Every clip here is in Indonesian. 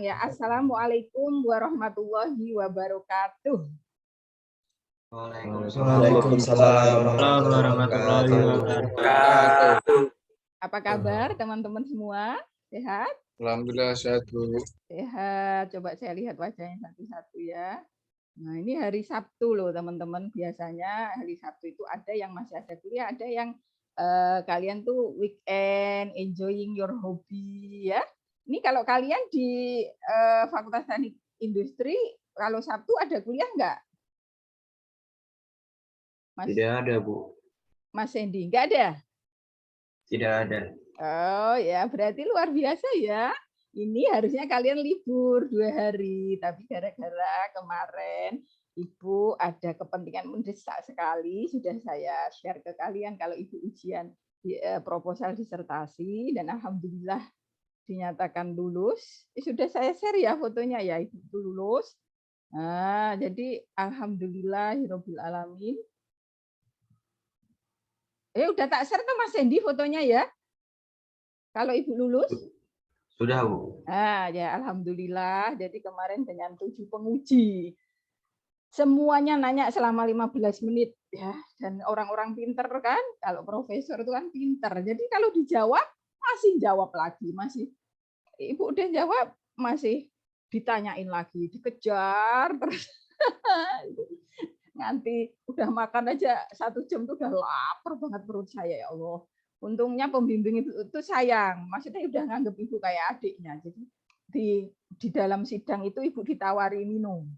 Ya, assalamualaikum warahmatullahi wabarakatuh. Waalaikumsalam warahmatullahi wabarakatuh. Apa kabar teman-teman semua? Sehat? Alhamdulillah sehat, Bu. Sehat. Coba saya lihat wajahnya satu-satu ya. Nah, ini hari Sabtu loh teman-teman. Biasanya hari Sabtu itu ada yang masih ada kuliah, ada yang kalian tuh weekend, enjoying your hobby ya. Ini kalau kalian di Fakultas Teknik Industri, kalau Sabtu ada kuliah nggak? Mas, Tidak ada, Bu. Mas Hendy, nggak ada? Tidak ada. Oh ya, berarti luar biasa ya. Ini harusnya kalian libur 2 hari, tapi gara-gara kemarin Ibu ada kepentingan mendesak sekali, sudah saya share ke kalian kalau Ibu ujian proposal disertasi dan alhamdulillah dinyatakan lulus. Sudah saya share ya fotonya ya, Ibu lulus. Nah, jadi alhamdulillahirabbil alamin. Udah tak share tuh Mas Hendy fotonya ya. Kalau Ibu lulus? Sudah, Bu. Nah, ya alhamdulillah. Jadi kemarin dengan 7 penguji. Semuanya nanya selama 15 menit ya, dan orang-orang pinter kan, kalau profesor itu kan pinter. Jadi kalau dijawab masih jawab lagi, masih Ibu udah jawab masih ditanyain lagi, dikejar terus. Nanti udah makan aja 1 jam tuh udah lapar banget perut saya, ya Allah. Untungnya pembimbing itu sayang, maksudnya udah nganggep Ibu kayak adiknya. Jadi di dalam sidang itu Ibu ditawari minum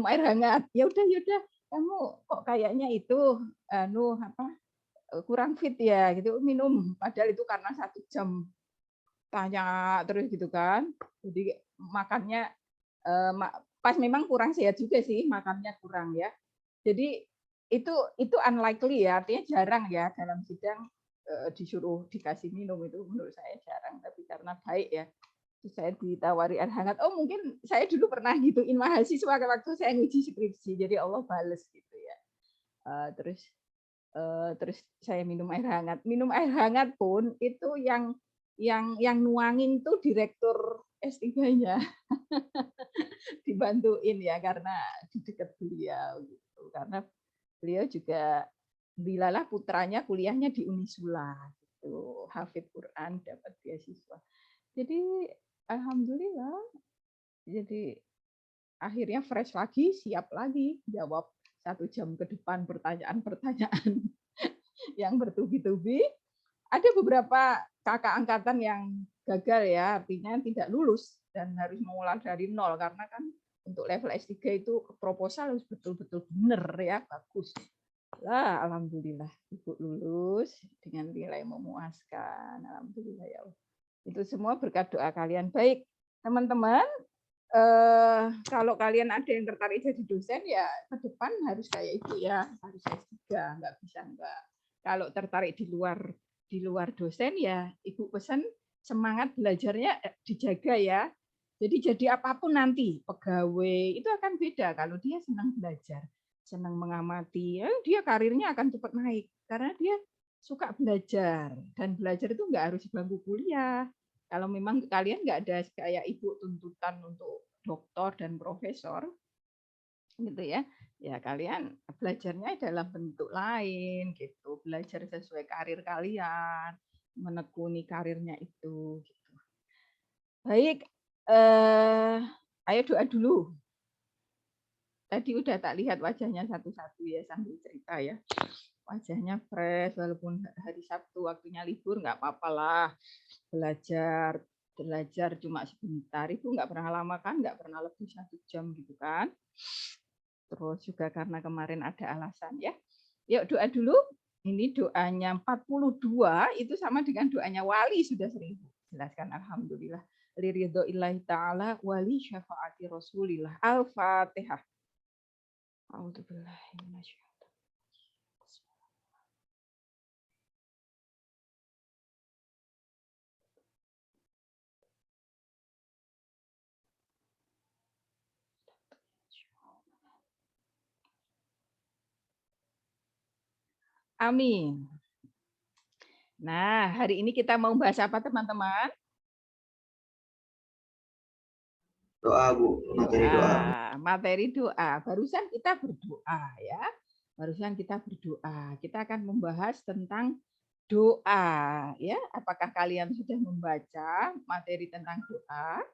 air hangat. Ya udah, kamu kok kayaknya itu kurang fit ya gitu, minum. Padahal itu karena 1 jam tanya terus gitu kan. Jadi makannya pas memang kurang sehat juga sih, makannya kurang ya. Jadi itu unlikely ya, artinya jarang ya dalam sidang disuruh dikasih minum, itu menurut saya jarang, tapi karena baik ya saya ditawari air hangat. Oh mungkin saya dulu pernah gituin mahasiswa waktu saya nguji skripsi, jadi Allah bales gitu ya. Terus saya minum air hangat pun itu yang nuangin tuh direktur S3-nya. Dibantuin ya karena di dekat beliau gitu, karena beliau juga bilalah putranya kuliahnya di Unisula gitu, hafid Quran, dapat beasiswa. Jadi alhamdulillah, jadi akhirnya fresh lagi, siap lagi jawab 1 jam ke depan pertanyaan-pertanyaan yang bertubi-tubi. Ada beberapa kakak angkatan yang gagal ya, artinya tidak lulus dan harus mengulang dari nol, karena kan untuk level S3 itu proposal harus betul-betul benar ya, bagus. Lah, alhamdulillah Ibu lulus dengan nilai memuaskan. Alhamdulillah ya Allah. Itu semua berkat doa kalian. Baik, teman-teman, kalau kalian ada yang tertarik jadi dosen ya ke depan harus kayak itu ya, harus S3, nggak bisa enggak. Kalau tertarik di luar dosen ya Ibu pesan semangat belajarnya dijaga ya. Jadi jadi apapun nanti pegawai itu akan beda kalau dia senang belajar, senang mengamati, ya dia karirnya akan cepat naik karena dia suka belajar, dan belajar itu nggak harus di bangku kuliah. Kalau memang kalian nggak ada kayak Ibu tuntutan untuk doktor dan profesor, gitu ya, ya kalian belajarnya dalam bentuk lain, gitu. Belajar sesuai karir kalian, menekuni karirnya itu. Gitu. Baik, ayo doa dulu. Tadi udah tak lihat wajahnya satu-satu ya sambil cerita ya. Wajahnya fresh, walaupun hari Sabtu waktunya libur nggak apa-apa lah. Belajar cuma sebentar, itu nggak pernah lama kan, nggak pernah lebih 1 jam gitu kan. Terus juga karena kemarin ada alasan ya. Yuk doa dulu. Ini doanya 42 itu sama dengan doanya wali sudah 1000. Jelaskan alhamdulillah. Liridho illahi ta'ala wali syafaati rasulillah. Al-Fatihah. A'udzubillahi minasyaitonir. Amin. Nah, hari ini kita mau bahas apa teman-teman? Doa, Bu. Materi doa. Materi doa. Barusan kita berdoa ya. Barusan kita berdoa. Kita akan membahas tentang doa ya. Apakah kalian sudah membaca materi tentang doa?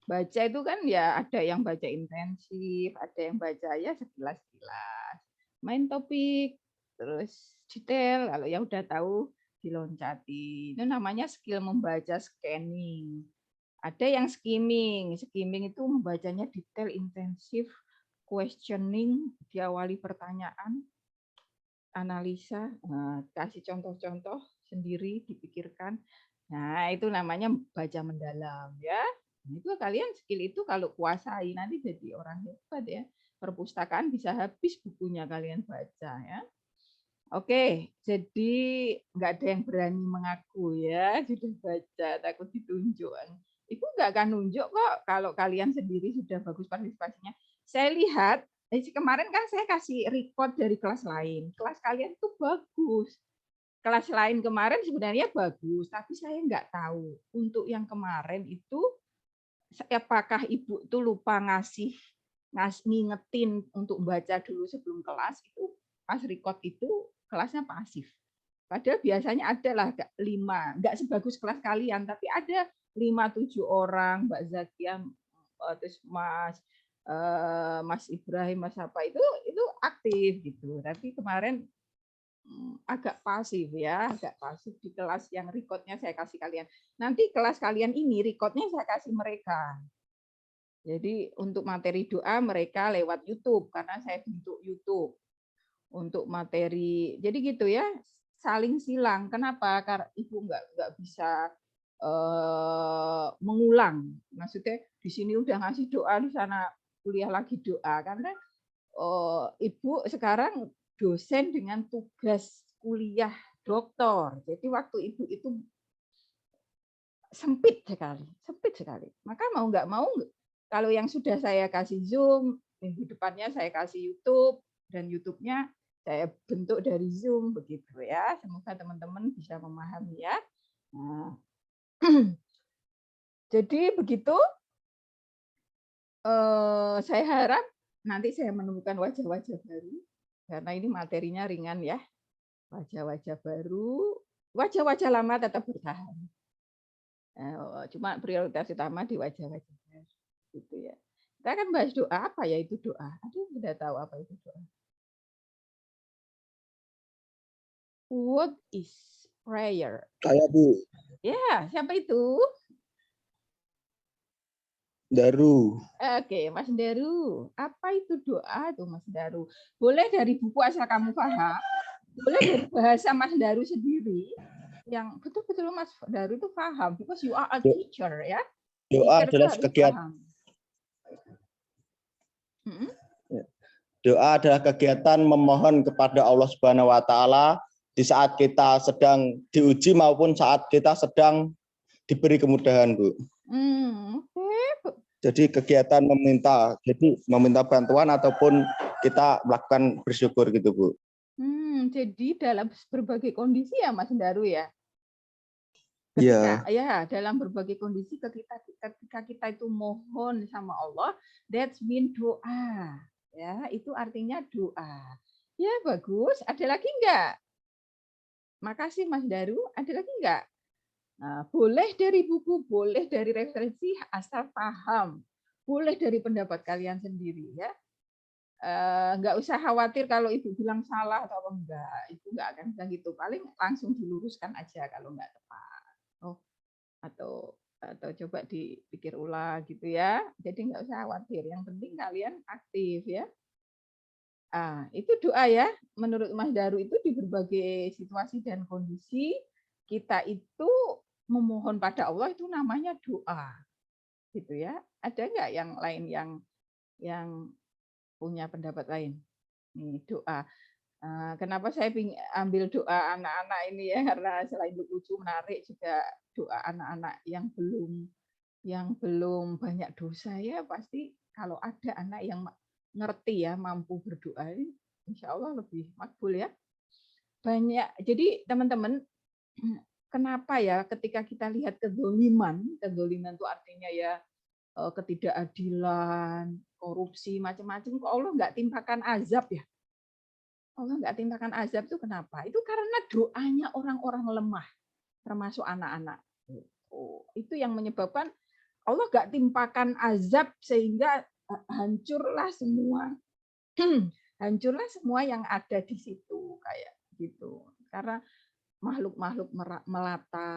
Baca itu kan ya ada yang baca intensif, ada yang baca ya sekilas-kilas. Main topik, terus detail, kalau yang udah tahu diloncati. Itu namanya skill membaca scanning. Ada yang skimming. Skimming itu membacanya detail, intensif, questioning, diawali pertanyaan, analisa, kasih contoh-contoh sendiri, dipikirkan. Nah, itu namanya baca mendalam ya. Itu kalian skill itu kalau kuasai nanti jadi orang hebat ya. Perpustakaan bisa habis bukunya kalian baca ya. Oke, jadi nggak ada yang berani mengaku ya sudah baca, takut ditunjuk. Ibu nggak akan nunjuk kok kalau kalian sendiri sudah bagus partisipasinya. Saya lihat kemarin kan saya kasih record dari kelas lain. Kelas kalian tuh bagus. Kelas lain kemarin sebenarnya bagus, tapi saya nggak tahu untuk yang kemarin itu apakah ibu tuh lupa ngingetin untuk baca dulu sebelum kelas itu pas record itu kelasnya pasif. Padahal biasanya ada lah 5, nggak sebagus kelas kalian, tapi ada 5-7 orang, Mbak Zakia, terus Mas Ibrahim, Mas apa itu aktif gitu. Tapi kemarin agak pasif ya, agak pasif di kelas yang recordnya saya kasih kalian. Nanti kelas kalian ini recordnya saya kasih mereka. Jadi untuk materi doa mereka lewat YouTube karena saya bentuk YouTube untuk materi. Jadi gitu ya, saling silang. Kenapa? Karena ibu nggak bisa mengulang. Maksudnya di sini udah ngasih doa, di sana kuliah lagi doa. Karena ibu sekarang dosen dengan tugas kuliah doktor. Jadi waktu ibu itu sempit sekali. Maka mau nggak mau, kalau yang sudah saya kasih Zoom, minggu depannya saya kasih YouTube, dan YouTube-nya saya bentuk dari Zoom begitu ya. Semoga teman-teman bisa memahami ya. Nah, jadi begitu. Saya harap nanti saya menemukan wajah-wajah baru karena ini materinya ringan ya. Wajah-wajah baru, wajah-wajah lama tetap bertahan. Cuma prioritas utama di wajah-wajah baru gitu ya. Kita akan bahas doa, apa ya itu doa? Aduh, sudah tahu apa itu doa. What is prayer? Saya, Bu. Ya, siapa itu? Daru. Oke, Mas Daru. Apa itu doa tuh, Mas Daru? Boleh dari buku asal kamu paham, boleh dari bahasa Mas Daru sendiri, yang betul-betul Mas Daru itu paham, because you are a teacher ya. Doa Teacher itu adalah harus kegiatan. paham. Doa adalah kegiatan memohon kepada Allah Subhanahu wa taala di saat kita sedang diuji maupun saat kita sedang diberi kemudahan, Bu. Oke. Jadi kegiatan meminta bantuan ataupun kita melakukan bersyukur gitu, Bu. Jadi dalam berbagai kondisi ya Mas Daru ya. Iya. Ya, dalam berbagai kondisi ketika kita itu mohon sama Allah, that's mean doa. Ya, itu artinya doa. Ya, bagus. Ada lagi enggak? Makasih Mas Daru. Ada lagi enggak? Nah, boleh dari buku, boleh dari referensi, asal paham. Boleh dari pendapat kalian sendiri ya. Enggak usah khawatir kalau ibu bilang salah atau enggak. Ibu enggak akan bilang gitu. Paling langsung diluruskan aja kalau enggak tepat. Atau coba dipikir ulang gitu ya. Jadi nggak usah khawatir. Yang penting kalian aktif ya. Itu doa ya. Menurut Mas Daru itu di berbagai situasi dan kondisi kita itu memohon pada Allah itu namanya doa. Gitu ya. Ada nggak yang lain yang punya pendapat lain? Nih, doa. Kenapa saya ambil doa anak-anak ini ya, karena selain lucu menarik juga doa anak-anak yang belum banyak dosa ya, pasti kalau ada anak yang ngerti ya, mampu berdoa, insya Allah lebih makbul ya. Banyak. Jadi teman-teman, kenapa ya ketika kita lihat kezoliman itu artinya ya ketidakadilan, korupsi, macam-macam, kok Allah nggak timpakan azab ya? Allah nggak timpakan azab itu kenapa? Itu karena doanya orang-orang lemah, termasuk anak-anak. Itu yang menyebabkan Allah nggak timpakan azab sehingga hancurlah semua, hancurlah semua yang ada di situ kayak gitu. Karena makhluk-makhluk melata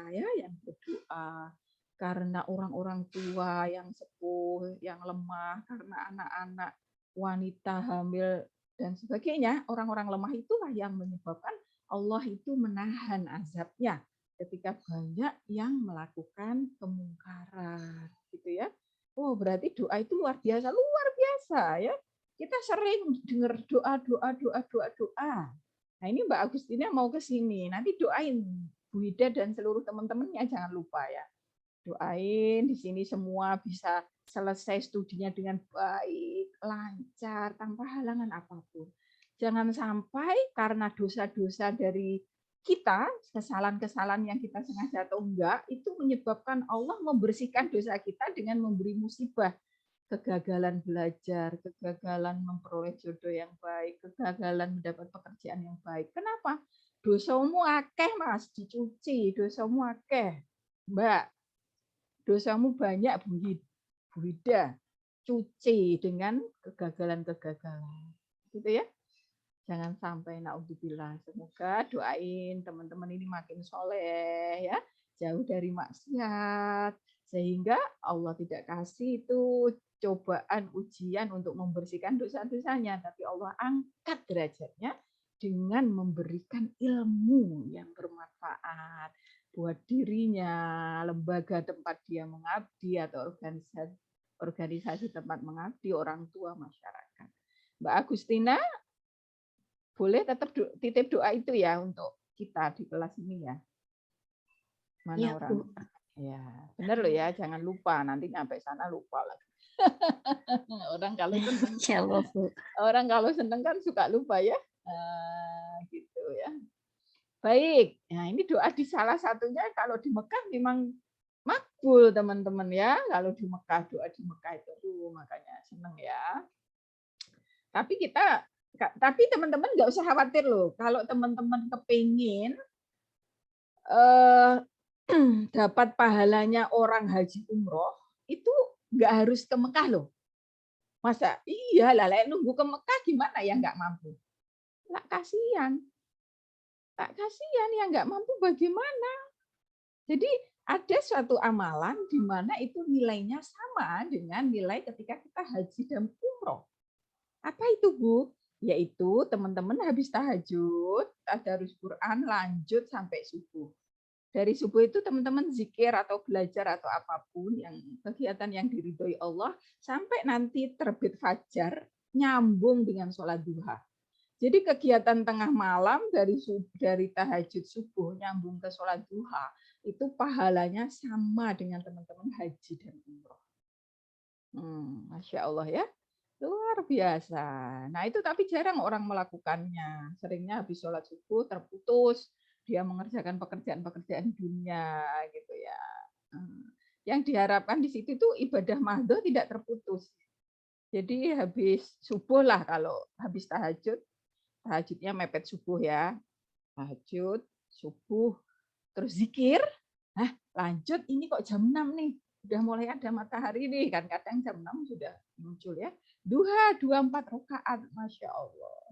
ya yang berdoa, karena orang-orang tua yang sepuh, yang lemah, karena anak-anak, wanita hamil dan sebagainya, orang-orang lemah itulah yang menyebabkan Allah itu menahan azabnya ketika banyak yang melakukan kemungkaran, gitu ya. Oh, berarti doa itu luar biasa ya. Kita sering dengar doa. Nah, ini Mbak Agustina mau ke sini. Nanti doain Bu Ida dan seluruh teman-temannya, jangan lupa ya. Doain di sini semua bisa selesai studinya dengan baik, lancar, tanpa halangan apapun. Jangan sampai karena dosa-dosa dari kita, kesalahan-kesalahan yang kita sengaja atau enggak, itu menyebabkan Allah membersihkan dosa kita dengan memberi musibah. Kegagalan belajar, kegagalan memperoleh jodoh yang baik, kegagalan mendapat pekerjaan yang baik. Kenapa? Dosamu akeh, Mas, dicuci. Dosamu akeh, Mbak. Dosamu banyak, Bu Hida. Cuci dengan kegagalan-kegagalan. Gitu ya. Jangan sampai naudzubillah. Semoga doain teman-teman ini makin soleh ya, jauh dari maksiat, sehingga Allah tidak kasih itu cobaan ujian untuk membersihkan dosa-dosanya, tapi Allah angkat derajatnya dengan memberikan ilmu yang bermanfaat buat dirinya, lembaga tempat dia mengabdi atau organisasi tempat mengabdi, orang tua, masyarakat. Mbak Agustina, boleh tetap titip doa itu ya untuk kita di kelas ini ya. Mana Ya, orang? Bu. Ya, benar loh ya, jangan lupa, nanti sampai sana lupa lagi. Orang kalau seneng, Insyaallah, Bu. orang kalau seneng kan suka lupa ya. Gitu ya. Baik, nah ini doa di salah satunya kalau di Mekah memang makbul teman-teman ya. Kalau di Mekah, doa di Mekah itu makanya seneng ya. Tapi teman-teman nggak usah khawatir loh. Kalau teman-teman kepingin dapat pahalanya orang haji umroh, itu nggak harus ke Mekah loh. Masa iya lah, nunggu ke Mekah gimana ya nggak mampu? Lah kasihan. Tak kasihan yang nggak mampu bagaimana? Jadi ada suatu amalan di mana itu nilainya sama dengan nilai ketika kita haji dan umroh. Apa itu, Bu? Yaitu teman-teman habis tahajud, tadarus Quran, lanjut sampai subuh. Dari subuh itu teman-teman zikir atau belajar atau apapun yang kegiatan yang diridhoi Allah sampai nanti terbit fajar nyambung dengan sholat duha. Jadi kegiatan tengah malam dari tahajud subuh nyambung ke sholat duha itu pahalanya sama dengan teman-teman haji dan umroh. Masya Allah ya. Luar biasa. Nah itu tapi jarang orang melakukannya. Seringnya habis sholat subuh terputus, dia mengerjakan pekerjaan-pekerjaan dunia gitu ya. Yang diharapkan di situ tuh ibadah mahdoh tidak terputus. Jadi habis subuh lah kalau habis tahajud, tahajudnya mepet subuh ya. Tahajud, subuh, terus zikir. Nah lanjut ini kok jam 6 nih. Udah mulai ada matahari nih kan kadang jam 6 sudah muncul ya. Duha 24 rakaat, Masya Allah.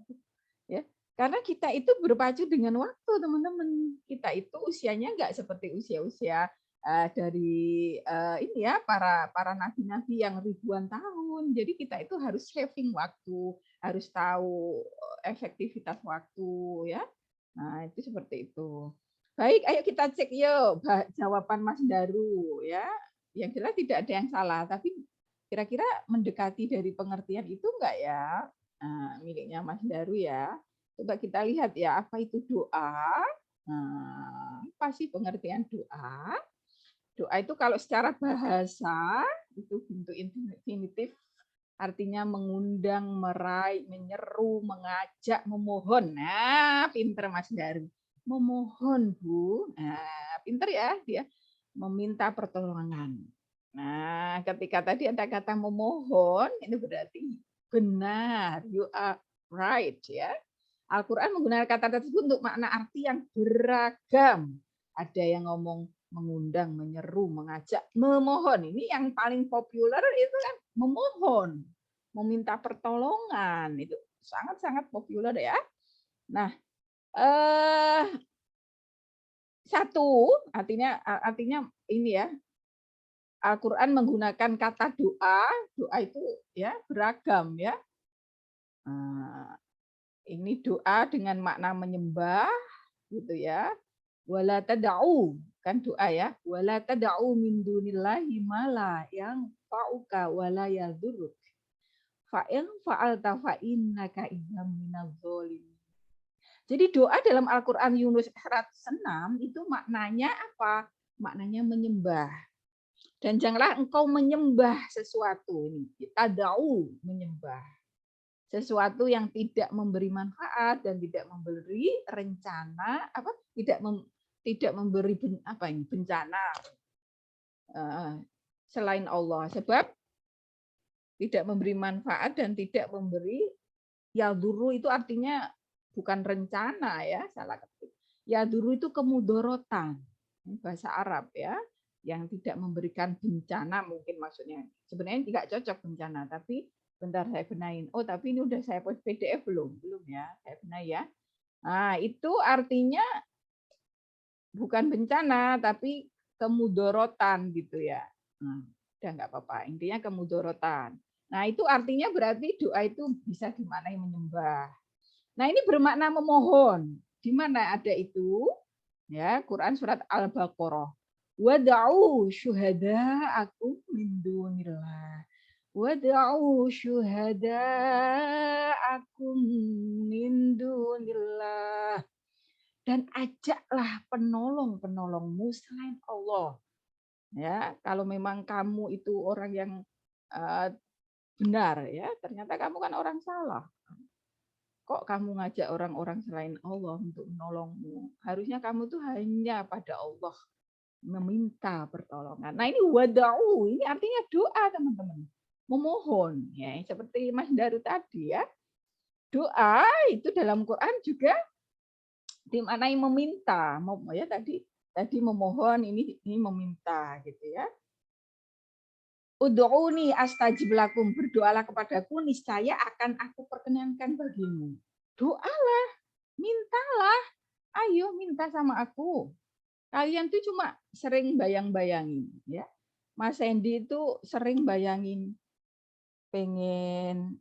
Ya, karena kita itu berpacu dengan waktu, teman-teman. Kita itu usianya nggak seperti usia-usia dari ini ya para nabi-nabi yang ribuan tahun. Jadi kita itu harus saving waktu, harus tahu efektivitas waktu ya. Nah, itu seperti itu. Baik, ayo kita cek yuk jawaban Mas Daru ya. Yang jelas tidak ada yang salah, tapi kira-kira mendekati dari pengertian itu enggak ya? Nah, miliknya Mas Daru ya. Coba kita lihat ya, apa itu doa? Nah, apa sih pengertian doa? Doa itu kalau secara bahasa itu bentuk infinitif, artinya mengundang, meraih, menyeru, mengajak, memohon. Nah, pinter Mas Daru. memohon, Bu. Nah, pinter ya dia meminta pertolongan. Nah, ketika tadi ada kata memohon, ini berarti benar, you are right ya. Al-Quran menggunakan kata tersebut untuk makna arti yang beragam. Ada yang ngomong mengundang, menyeru, mengajak, memohon. Ini yang paling populer itu kan memohon, meminta pertolongan. Itu sangat-sangat populer ya. Nah, satu artinya ini ya, Al-Quran menggunakan kata doa, doa itu ya beragam ya. Ini doa dengan makna menyembah, gitu ya. Wala tad'u, kan doa ya. Wala tad'u min dunillahi ma la yanfa'uka wala yadhurruk. Fa in fa'alta fa innaka idzam minadz dzalimin. Jadi doa dalam Al-Quran Yunus 106 itu maknanya apa? Maknanya menyembah. Dan janganlah engkau menyembah sesuatu ini. Tad'u, menyembah. Sesuatu yang tidak memberi manfaat dan tidak memberi rencana, tidak memberi bencana selain Allah. Sebab tidak memberi manfaat dan tidak memberi yaduru itu artinya bukan rencana ya, salah ketik. Yaduru itu kemudorotan, bahasa Arab ya, yang tidak memberikan bencana mungkin maksudnya. Sebenarnya tidak cocok bencana, tapi bentar saya benahin. Oh, tapi ini udah saya post PDF belum? Belum ya, saya benahi ya. Nah, itu artinya bukan bencana, tapi kemudorotan gitu ya. Udah nggak apa-apa, intinya kemudorotan. Nah, itu artinya berarti doa itu bisa dimaknai menyembah. Nah, ini bermakna memohon. Di mana ada itu? Ya, Quran surat Al-Baqarah. Wad'u syuhada'akum min dunillah. Wad'u syuhada'akum min dunillah. Dan ajaklah penolong-penolongmu selain Allah. Ya, kalau memang kamu itu orang yang benar ya, ternyata kamu kan orang salah. Kok kamu ngajak orang-orang selain Allah untuk menolongmu? Harusnya kamu tuh hanya pada Allah meminta pertolongan. Nah, ini wada'u, ini artinya doa, teman-teman. Memohon ya, seperti Mas Daru tadi ya. Doa itu dalam Quran juga dimaknai meminta. Ya tadi memohon, ini meminta gitu ya. Ud'uni astajib lakum, berdoalah kepadaku niscaya akan aku perkenankan bagimu. Doalah, mintalah. Ayo minta sama aku. Kalian tuh cuma sering bayang-bayangin ya. Mas Hendy itu sering bayangin pengen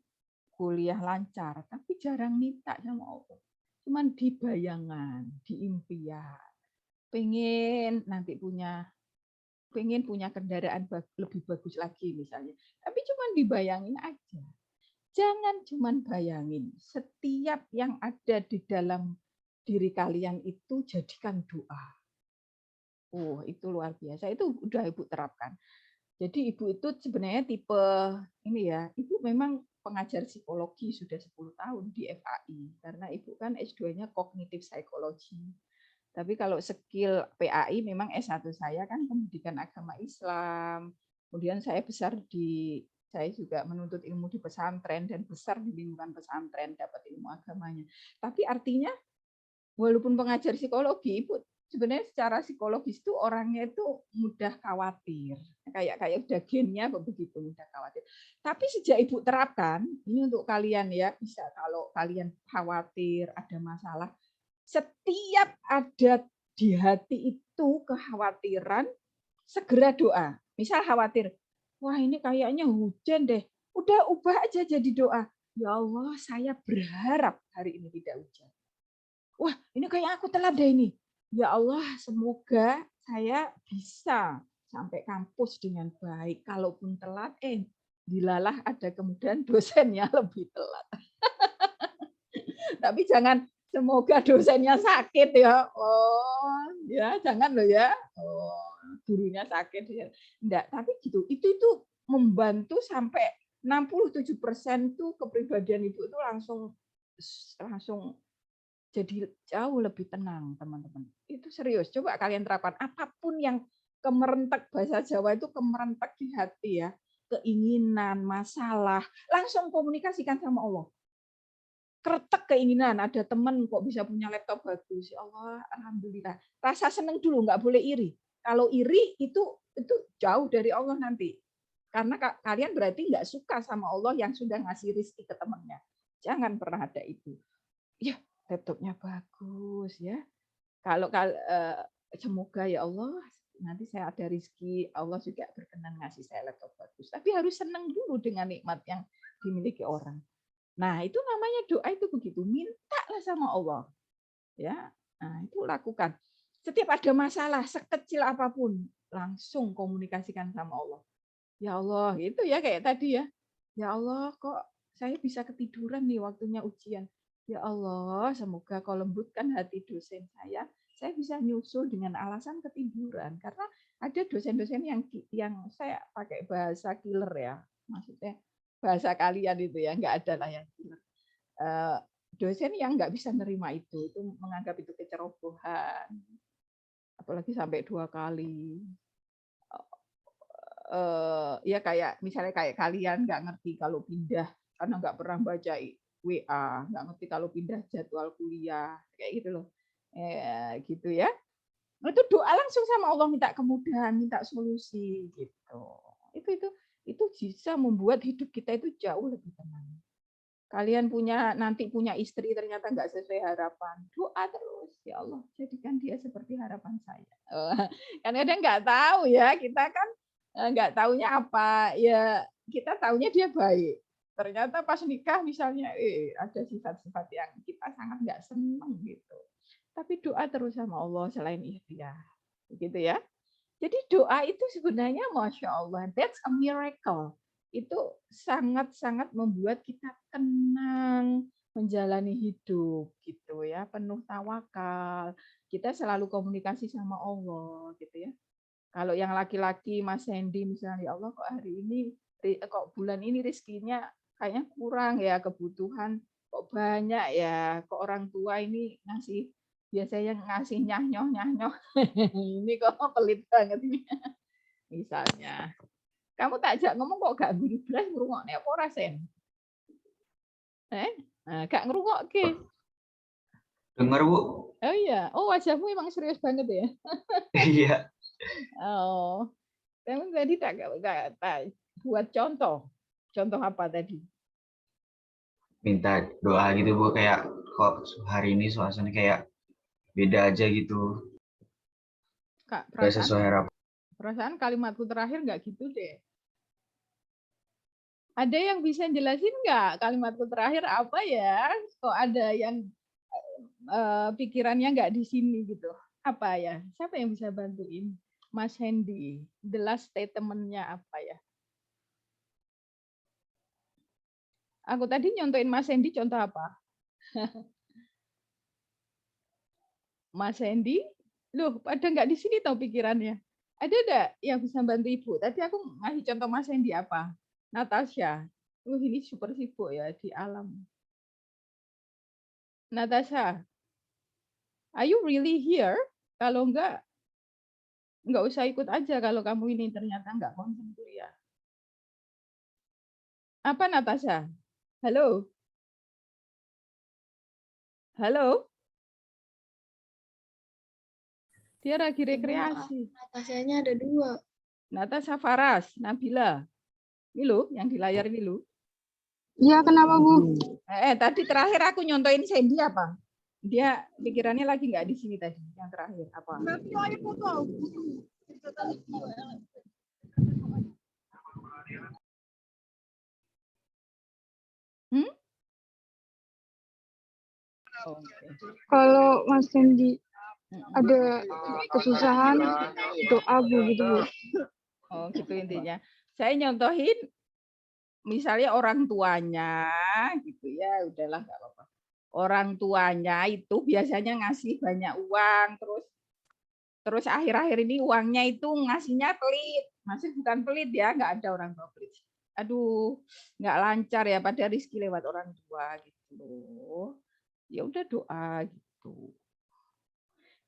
kuliah lancar, tapi jarang minta sama Allah. Cuman di bayangan, di impian. Pengen punya kendaraan lebih bagus lagi misalnya. Tapi cuman dibayangin aja. Jangan cuman bayangin. Setiap yang ada di dalam diri kalian itu jadikan doa. Oh, itu luar biasa. Itu udah Ibu terapkan. Jadi Ibu itu sebenarnya tipe ini ya, Ibu memang pengajar psikologi sudah 10 tahun di FAI. Karena Ibu kan S2-nya Cognitive Psychology. Tapi kalau skill PAI memang S1 saya kan pendidikan agama Islam. Kemudian saya juga menuntut ilmu di pesantren dan besar di lingkungan pesantren dapat ilmu agamanya. Tapi artinya walaupun pengajar psikologi, Ibu sebenarnya secara psikologis itu orangnya itu mudah khawatir. Kayak udah gennya begitu mudah khawatir. Tapi sejak Ibu terapkan, ini untuk kalian ya, bisa kalau kalian khawatir, ada masalah, setiap ada di hati itu kekhawatiran, segera doa. Misal khawatir, wah ini kayaknya hujan deh. Udah ubah aja jadi doa. Ya Allah, saya berharap hari ini tidak hujan. Wah, ini kayak aku telat deh ini. Ya Allah, semoga saya bisa sampai kampus dengan baik. Kalaupun telat, dilalah ada kemudian dosennya lebih telat. Tapi jangan semoga dosennya sakit ya. Oh, ya jangan loh ya. Oh, gurunya sakit ya. Enggak, tapi gitu. Itu membantu sampai 67% tuh kepribadian Ibu itu langsung jadi jauh lebih tenang, teman-teman. Itu serius. Coba kalian terapkan. Apapun yang kemerentek, bahasa Jawa itu kemerentek di hati ya, keinginan, masalah, langsung komunikasikan sama Allah. Kretek keinginan, ada teman kok bisa punya laptop bagus, ya Allah, alhamdulillah. Rasa seneng dulu, nggak boleh iri. Kalau iri itu jauh dari Allah nanti. Karena kalian berarti nggak suka sama Allah yang sudah ngasih rezeki ke temannya. Jangan pernah ada itu. Ya, laptopnya bagus ya. Kalau semoga ya Allah nanti saya ada rezeki, Allah juga berkenan ngasih saya laptop bagus. Tapi harus senang dulu dengan nikmat yang dimiliki orang. Nah, itu namanya doa itu begitu. Mintalah sama Allah. Ya. Nah, itu lakukan. Setiap ada masalah sekecil apapun, langsung komunikasikan sama Allah. Ya Allah, itu ya kayak tadi ya. Ya Allah, kok saya bisa ketiduran nih waktunya ujian. Ya Allah, semoga kau lembutkan hati dosen saya bisa nyusul dengan alasan ketiduran. Karena ada dosen-dosen yang saya pakai bahasa killer ya. Maksudnya bahasa kalian itu ya, nggak ada lah yang killer. Dosen yang nggak bisa nerima itu menganggap itu kecerobohan. Apalagi sampai 2 kali. Ya kayak misalnya kayak kalian nggak ngerti kalau pindah karena nggak pernah baca WA, nggak ngerti kalau pindah jadwal kuliah, kayak gitu loh. Gitu ya. Itu doa langsung sama Allah, minta kemudahan, minta solusi gitu. Itu bisa membuat hidup kita itu jauh lebih tenang. Kalian nanti punya istri ternyata nggak sesuai harapan, doa terus, ya Allah jadikan dia seperti harapan saya. Karena dia nggak tahu ya, kita kan nggak taunya apa, ya kita taunya dia baik. Ternyata pas nikah misalnya, ada sifat-sifat yang kita sangat nggak seneng gitu. Tapi doa terus sama Allah selain ikhtiar, begitu ya. Jadi doa itu sebenarnya Masya Allah, that's a miracle. Itu sangat-sangat membuat kita tenang menjalani hidup gitu ya, penuh tawakal. Kita selalu komunikasi sama Allah gitu ya. Kalau yang laki-laki Mas Hendy misalnya, ya Allah kok hari ini kok bulan ini rezekinya kayaknya kurang ya, kebutuhan kok banyak ya, kok orang tua ini biasanya ngasih nyah-nyoh. Ini kok pelit banget ini. Misalnya. Kamu tak ajak ngomong kok gak gurih-gurih ngrungokne apa ora Sen? Gak ngrungokke. Dengar, Bu. Oh iya. Oh, wajahmu emang serius banget ya. Iya. Oh. Kamu tadi tak buat contoh. Contoh apa tadi? Minta doa gitu, Bu, kayak kok hari ini suasana kayak beda aja gitu. Kak, Gak sesuai harapan. perasaan kalimatku terakhir nggak gitu deh. Ada yang bisa jelasin nggak kalimatku terakhir apa ya? Kok ada yang pikirannya nggak di sini gitu? Apa ya? Siapa yang bisa bantuin? Mas Hendy, the last statement-nya apa ya? Aku tadi nyontoin Mas Hendy contoh apa? Mas Hendy, loh pada nggak di sini tahu pikirannya. Ada nggak yang bisa bantu Ibu? Tadi aku ngasih contoh Mas Hendy apa? Natasha. Ini super sibuk ya di alam. Natasha, are you really here? Kalau nggak usah ikut aja kalau kamu ini ternyata nggak konsen kuliah. Apa Natasha? Halo? Halo? Dia lagi rekreasi. Natashanya ada 2. Natasha Faras, Nabila. Ini loh, yang di layar ini loh. Iya, kenapa, Bu? Tadi terakhir aku nyontoin Sandy apa? Dia pikirannya lagi nggak di sini tadi, yang terakhir apa? Kalau Mas Sandy ada kesusahan, doa, Bu, gitu, Bu. Oh, gitu intinya. Saya nyontohin misalnya orang tuanya gitu ya, udahlah nggak apa-apa. Orang tuanya itu biasanya ngasih banyak uang, terus akhir-akhir ini uangnya itu ngasihnya pelit. Masih bukan pelit ya, nggak ada orang tua pelit. Aduh, nggak lancar ya, pada rezeki lewat orang tua gitu. Ya udah doa gitu. Gitu.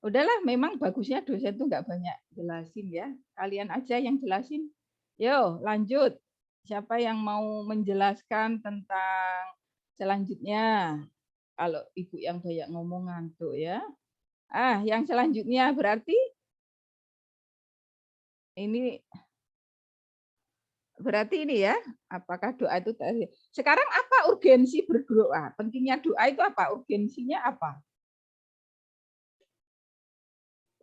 Udahlah, memang bagusnya dosen tuh nggak banyak jelasin ya. Kalian aja yang jelasin. Yo, lanjut. Siapa yang mau menjelaskan tentang selanjutnya? Kalau ibu yang banyak ngomong ngantuk ya. Yang selanjutnya berarti ini ya. Apakah doa itu tadi? Sekarang apa urgensi berdoa? Pentingnya doa itu apa? Urgensinya apa?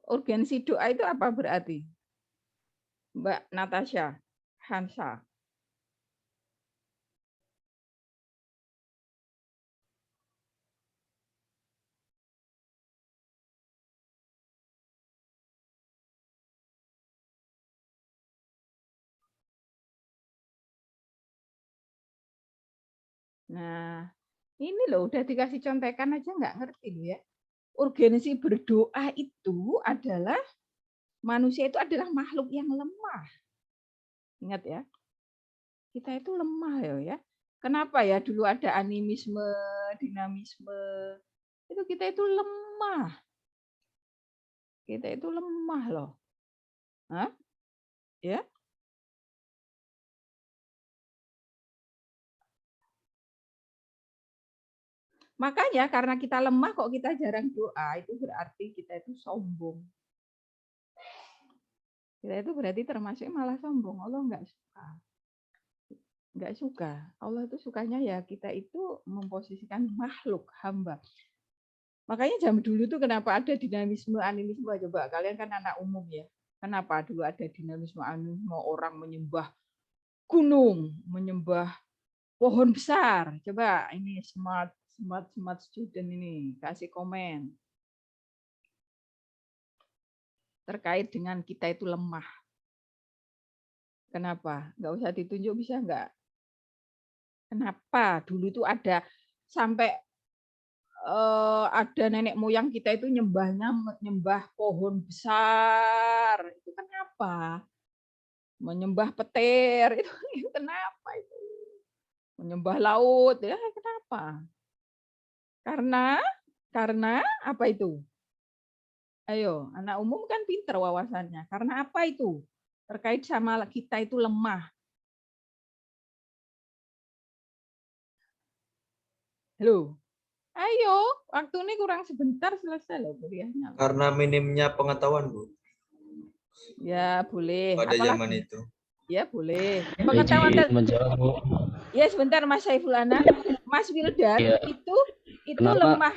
Urgensi doa itu apa berarti? Mbak Natasha, Hansa. Nah, ini loh udah dikasih contekan aja nggak ngerti loh ya. Urgensi berdoa itu adalah manusia itu adalah makhluk yang lemah. Ingat ya, kita itu lemah ya. Kenapa ya dulu ada animisme, dinamisme? Itu kita itu lemah. Kita itu lemah loh. Hah? Ya. Makanya karena kita lemah kok kita jarang doa, itu berarti kita itu sombong. Kita itu berarti termasuk malah sombong. Allah nggak suka. Nggak suka. Allah itu sukanya ya kita itu memposisikan makhluk, hamba. Makanya zaman dulu tuh kenapa ada dinamisme, animisme? Coba kalian kan anak umum ya. Kenapa dulu ada dinamisme, animisme, orang menyembah gunung, menyembah pohon besar. Coba ini smart student ini kasih komen terkait dengan kita itu lemah. Kenapa? Nggak usah ditunjuk bisa nggak? Kenapa? Dulu itu ada sampai ada nenek moyang kita itu nyembah pohon besar. Itu kenapa? Menyembah petir itu kenapa itu? Menyembah laut ya kenapa? Karena apa itu? Ayo, anak umum kan pinter wawasannya. Karena apa itu? Terkait sama kita itu lemah. Halo. Ayo, waktu ini kurang sebentar selesai loh kuliahnya. Karena minimnya pengetahuan, Bu. Ya, boleh. Pada Apalagi? zaman itu. Ya, boleh. Pengetahuan menjawab, Bu. Ya, sebentar Mas Saiful Anam. Mas Wildan Ya. itu Kenapa? lemah.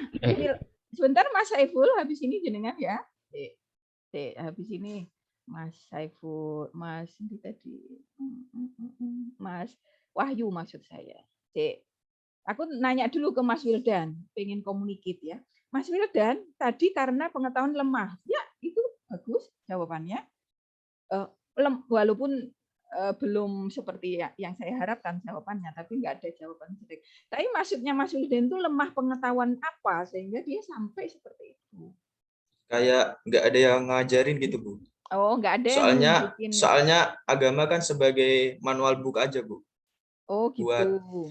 Sebentar Mas Saiful, habis ini jenengan ya. Habis ini Mas Saiful, Mas ini tadi Mas Wahyu maksud saya. Aku nanya dulu ke Mas Wildan, pengen komunikasi ya. Mas Wildan tadi karena pengetahuan lemah. Ya, itu bagus jawabannya. Walaupun belum seperti yang saya harapkan jawabannya, tapi nggak ada jawaban sedikit. Tapi maksudnya Mas Wildan itu lemah pengetahuan apa sehingga dia sampai seperti itu? Kayak nggak ada yang ngajarin gitu, Bu. Oh, nggak ada. Soalnya agama kan sebagai manual book aja, Bu. Oh, gitu.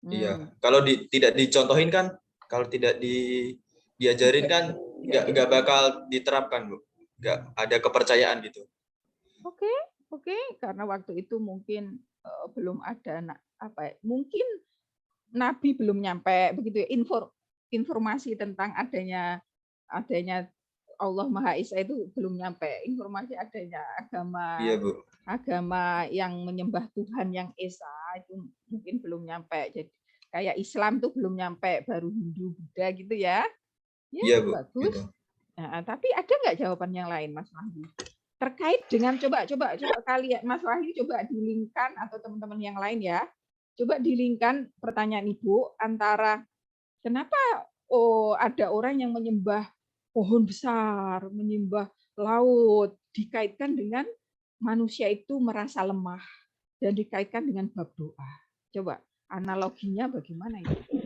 Iya. Kalau tidak dicontohin kan, kalau tidak diajarin kan nggak bakal diterapkan, Bu. Nggak ada kepercayaan gitu. Oke, karena waktu itu mungkin belum ada mungkin Nabi belum nyampe begitu ya, informasi tentang adanya Allah Maha Esa itu belum nyampe, informasi adanya agama. Iya, Bu. Agama yang menyembah Tuhan yang Esa itu mungkin belum nyampe. Jadi kayak Islam tuh belum nyampe, baru Hindu, Buddha gitu ya. Ya, iya, Bu. Bagus. Gitu. Nah, tapi ada nggak jawaban yang lain, Mas Wahyu? Terkait dengan coba kalian, Mas Wahyu coba dilingkan atau teman-teman yang lain ya. Coba dilingkan pertanyaan Ibu antara kenapa ada orang yang menyembah pohon besar, menyembah laut, dikaitkan dengan manusia itu merasa lemah dan dikaitkan dengan bab doa. Coba analoginya bagaimana itu?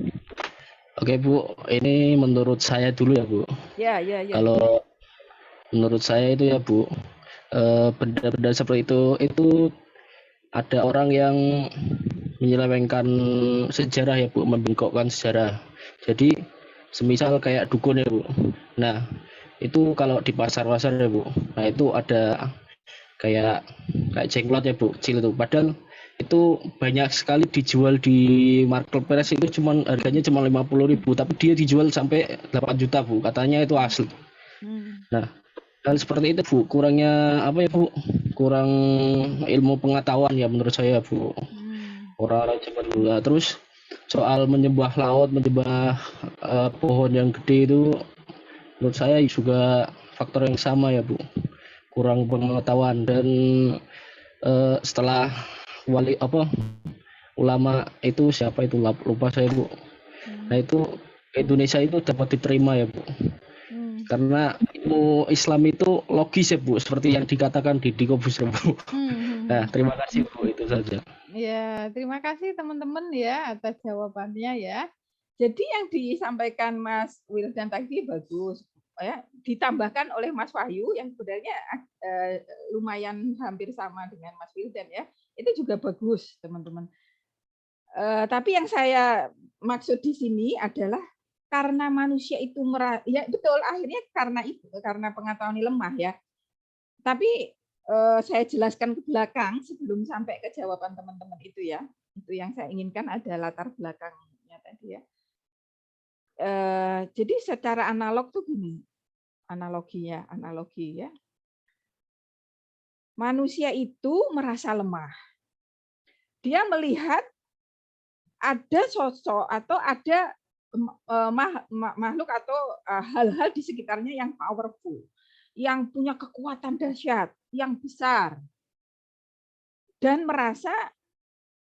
Oke, Bu, ini menurut saya dulu ya, Bu. Ya. Kalau menurut saya itu ya, Bu, benda-benda seperti itu ada orang yang menyelewengkan sejarah ya, Bu, membengkokkan sejarah. Jadi semisal kayak dukun ya Bu. Nah itu kalau di pasar-pasar ya Bu, nah itu ada kayak jenglot ya Bu, kecil itu. Padahal itu banyak sekali dijual di marketplace, itu harganya cuma 50.000, tapi dia dijual sampai 8 juta Bu, katanya itu asli. Nah hal seperti itu Bu, kurangnya apa ya Bu, kurang ilmu pengetahuan ya menurut saya Bu, orang-orang zaman dulu. Terus soal menyembah laut, menyembah pohon yang gede itu menurut saya juga faktor yang sama ya Bu, kurang pengetahuan. Dan setelah ulama itu siapa itu, lupa saya Bu. Nah itu Indonesia itu dapat diterima ya Bu, karena ilmu Islam itu logis ya Bu, seperti yang dikatakan di Kobus ya Bu. Nah terima kasih Bu, itu saja. Ya, terima kasih teman-teman ya atas jawabannya ya. Jadi yang disampaikan Mas Wildan tadi bagus ya, ditambahkan oleh Mas Wahyu yang sebenarnya lumayan hampir sama dengan Mas Wildan ya. Itu juga bagus teman-teman. Tapi yang saya maksud di sini adalah karena manusia itu ya betul, akhirnya karena pengetahuan lemah ya. Tapi saya jelaskan ke belakang sebelum sampai ke jawaban teman-teman itu ya. Itu yang saya inginkan, ada latar belakangnya tadi ya. Jadi secara analog tuh gini, analogi ya. Manusia itu merasa lemah. Dia melihat ada sosok atau ada makhluk atau hal-hal di sekitarnya yang powerful, yang punya kekuatan dahsyat, yang besar. Dan merasa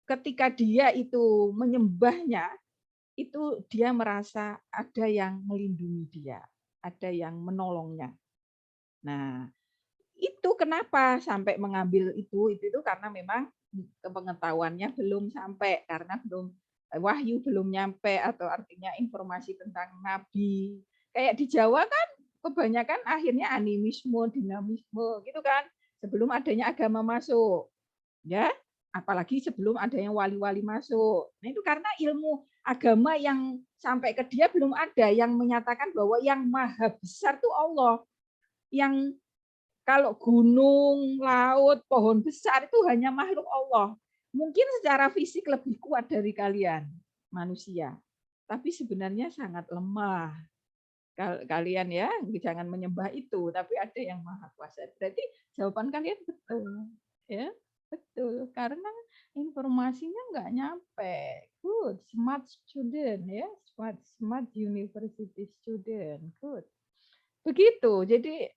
ketika dia itu menyembahnya, itu dia merasa ada yang melindungi dia, ada yang menolongnya. Nah, itu kenapa sampai mengambil itu karena memang pengetahuannya belum sampai, karena wahyu belum nyampe, atau artinya informasi tentang nabi. Kayak di Jawa kan kebanyakan akhirnya animisme, dinamisme gitu kan, sebelum adanya agama masuk. Ya, apalagi sebelum adanya wali-wali masuk. Nah, itu karena ilmu agama yang sampai ke dia belum ada, yang menyatakan bahwa yang maha besar itu Allah. Yang kalau gunung, laut, pohon besar itu hanya makhluk Allah. Mungkin secara fisik lebih kuat dari kalian, manusia. Tapi sebenarnya sangat lemah. Kalian ya, jangan menyembah itu, tapi ada yang maha kuasa. Berarti jawaban kalian betul. Ya, betul. Karena informasinya nggak nyampe. Good, smart student ya, smart university student. Good. Begitu. Jadi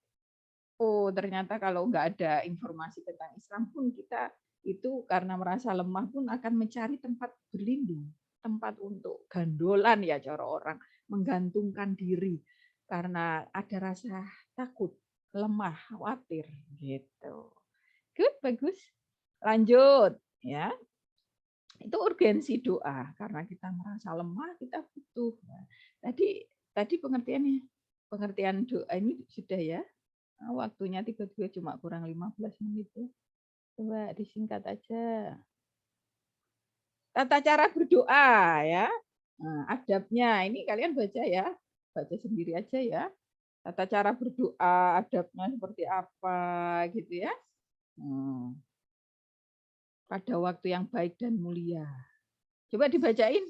ternyata kalau nggak ada informasi tentang Islam pun, kita itu karena merasa lemah pun akan mencari tempat berlindung, tempat untuk gandolan ya cara orang, menggantungkan diri karena ada rasa takut, lemah, khawatir gitu. Good, bagus. Lanjut ya. Itu urgensi doa, karena kita merasa lemah, kita butuh. Nah, tadi pengertian doa ini sudah ya. Waktunya tiba-tiba cuma kurang 15 menit ya. Coba disingkat aja. Tata cara berdoa ya. Nah, adabnya ini kalian baca ya. Baca sendiri aja ya. Tata cara berdoa, adabnya seperti apa gitu ya. Pada waktu yang baik dan mulia. Coba dibacain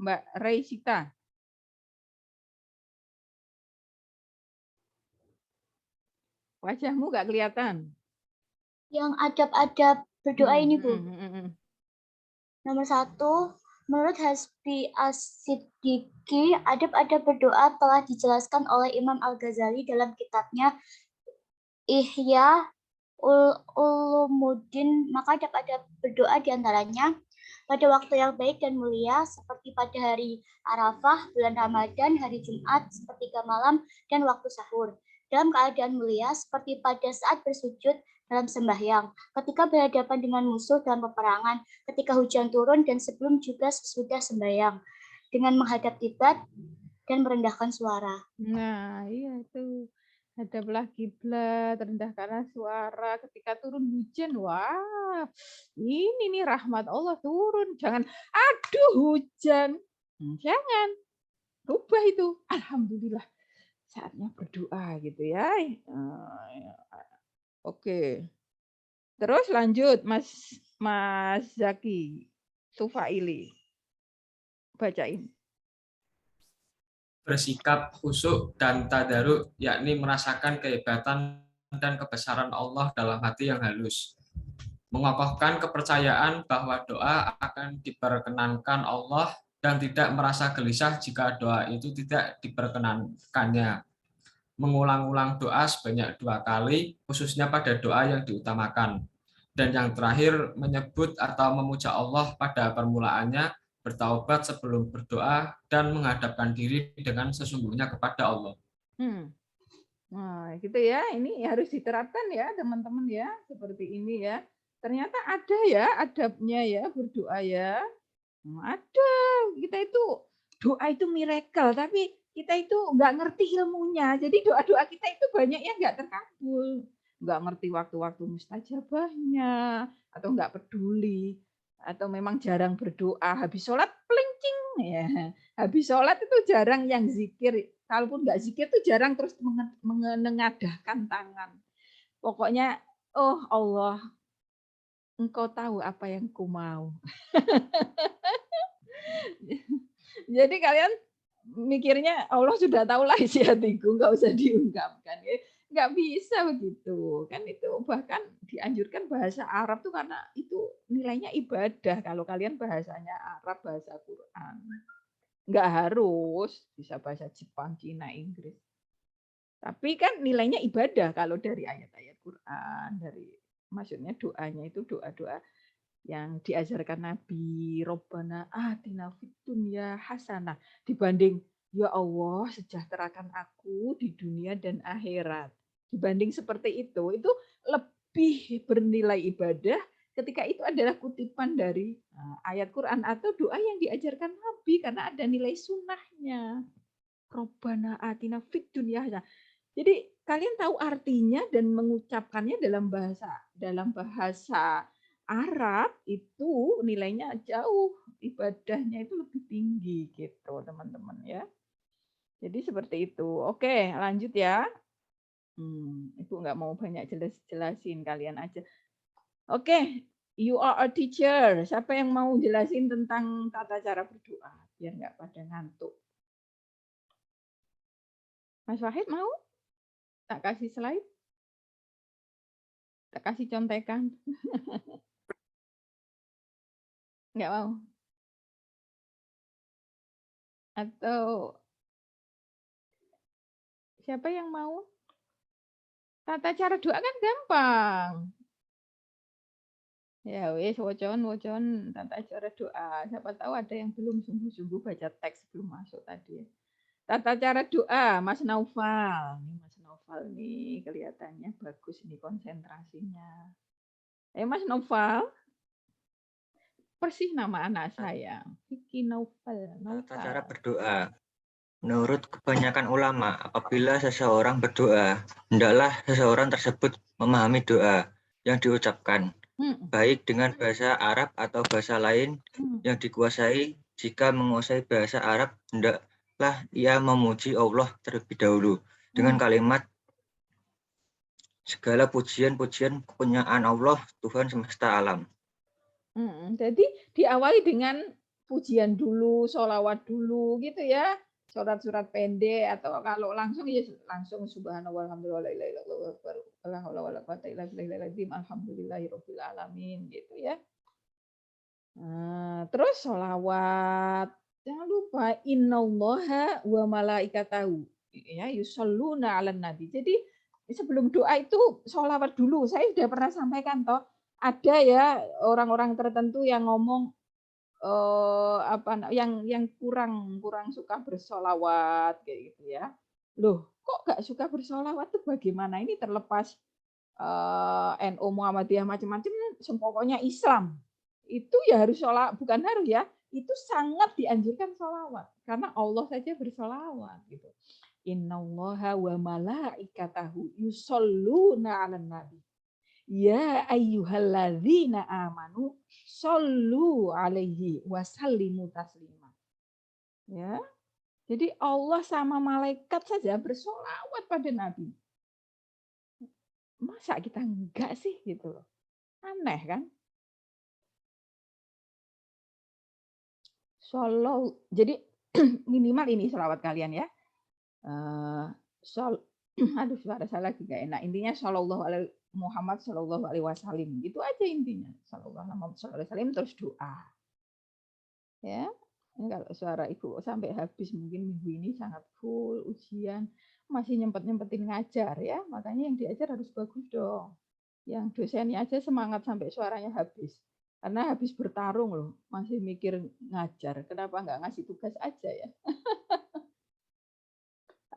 Mbak Reisita. Wajahmu nggak kelihatan. Yang adab-adab berdoa ini, Bu. Nomor 1, menurut Hasbi As-Siddiqi, adab-adab berdoa telah dijelaskan oleh Imam Al-Ghazali dalam kitabnya Ihya Ulumuddin. Maka adab-adab berdoa diantaranya pada waktu yang baik dan mulia, seperti pada hari Arafah, bulan Ramadan, hari Jumat, sepertiga malam, dan waktu sahur. Dalam keadaan mulia, seperti pada saat bersujud dalam sembahyang, ketika berhadapan dengan musuh dalam peperangan, ketika hujan turun, dan sebelum juga sesudah sembahyang, dengan menghadap kiblat dan merendahkan suara. Nah, iya itu. Hadaplah kiblat, rendahkanlah suara ketika turun hujan. Wah, ini nih rahmat Allah turun. Jangan, aduh hujan. Jangan. rubah itu. Alhamdulillah, saatnya berdoa gitu ya. Oke. Terus lanjut Mas Zaki Tufaili. Bacain. Bersikap khusyuk dan tadaruk, yakni merasakan kehebatan dan kebesaran Allah dalam hati yang halus. Mengokohkan kepercayaan bahwa doa akan diperkenankan Allah dan tidak merasa gelisah jika doa itu tidak diperkenankannya. Mengulang-ulang doa sebanyak 2 kali, khususnya pada doa yang diutamakan. Dan yang terakhir, menyebut atau memuja Allah pada permulaannya, bertaubat sebelum berdoa, dan menghadapkan diri dengan sesungguhnya kepada Allah. Nah, gitu ya. Ini harus diterapkan ya, teman-teman ya. Seperti ini ya. Ternyata ada ya adabnya ya berdoa ya. Ada. Kita itu doa itu miracle, tapi kita itu nggak ngerti ilmunya. Jadi doa-doa kita itu banyak yang nggak terkabul. Nggak ngerti waktu-waktu mustajabahnya, atau nggak peduli, atau memang jarang berdoa. Habis sholat pelincing ya. Habis sholat itu jarang yang zikir. Kalaupun nggak zikir itu jarang terus menengadahkan tangan. Pokoknya, oh Allah, Engkau tahu apa yang ku mau. Jadi kalian mikirnya Allah sudah tahu lah isi hatiku, nggak usah diungkapkan. Nggak bisa begitu. Kan itu bahkan dianjurkan bahasa Arab tuh karena itu nilainya ibadah. Kalau kalian bahasanya Arab, bahasa Quran. Nggak harus bisa bahasa Jepang, Cina, Inggris. Tapi kan nilainya ibadah kalau dari ayat-ayat Quran, dari maksudnya doanya itu doa-doa yang diajarkan Nabi, Robbana atina fid dunya hasanah, dibanding ya Allah sejahterakan aku di dunia dan akhirat. Dibanding seperti itu lebih bernilai ibadah ketika itu adalah kutipan dari ayat Quran atau doa yang diajarkan Nabi karena ada nilai sunnahnya. Robbana atina fid dunya hasanah. Jadi kalian tahu artinya dan mengucapkannya dalam bahasa Arab itu nilainya jauh, ibadahnya itu lebih tinggi gitu teman-teman ya. Jadi seperti itu. Oke, lanjut ya. Ibu nggak mau banyak jelasin, kalian aja. Oke, you are a teacher. Siapa yang mau jelasin tentang tata cara berdoa biar nggak pada ngantuk? Mas Wahid mau? Tak kasih slide? Tak kasih contekan? Nggak mau? Atau siapa yang mau? Tata cara doa kan gampang. Ya wes, wocon tata cara doa. Siapa tahu ada yang belum sungguh-sungguh baca teks sebelum masuk tadi. Tata cara doa, Mas Naufal. Nih Mas Naufal nih kelihatannya bagus ini konsentrasinya. Mas Naufal. Persis nama anak saya, Vicky Naufal. Tata cara berdoa. Menurut kebanyakan ulama, apabila seseorang berdoa, hendaklah seseorang tersebut memahami doa yang diucapkan, baik dengan bahasa Arab atau bahasa lain yang dikuasai. Jika menguasai bahasa Arab, hendaklah ia memuji Allah terlebih dahulu dengan kalimat segala pujian-pujian kepunyaan Allah, Tuhan semesta alam. Jadi diawali dengan pujian dulu, sholawat dulu gitu ya. Surat-surat pendek atau kalau langsung ya langsung subhanallah walhamdulillah alhamdulillahirabbil alamin gitu ya. Terus sholawat, jangan lupa innallaha wa malaikatahu ya yusholluna 'alan nabi. Jadi sebelum doa itu sholawat dulu. Saya sudah pernah sampaikan toh, ada ya orang-orang tertentu yang ngomong yang kurang suka bersolawat kayak gitu ya. Loh, kok nggak suka bersolawat tuh bagaimana? Ini terlepas NU Muhammadiyah macam-macam, pokoknya Islam itu ya harus sholawat, bukan harus ya, itu sangat dianjurkan sholawat karena Allah saja bersolawat gitu. Innallaha wa malaikatahu yusholluna 'alan nabi. Ya ayyuhalladzina amanu shollu alaihi wasallimu taslima. Ya. Jadi Allah sama malaikat saja bersolawat pada Nabi. Masa kita enggak sih gitu loh. Aneh kan? Jadi minimal ini selawat kalian ya. Aduh suara saya lagi gak enak. Intinya Shallallahu alaihi Muhammad Shallallahu alaihi wasallam. Itu aja intinya. Shallallahu alaihi wasallam terus doa. Ya. Ini kalau suara ibu sampai habis mungkin minggu ini sangat full ujian, masih nyempetin ngajar ya, makanya yang diajar harus bagus dong. Yang dosennya aja semangat sampai suaranya habis, karena habis bertarung loh, masih mikir ngajar, kenapa nggak ngasih tugas aja ya?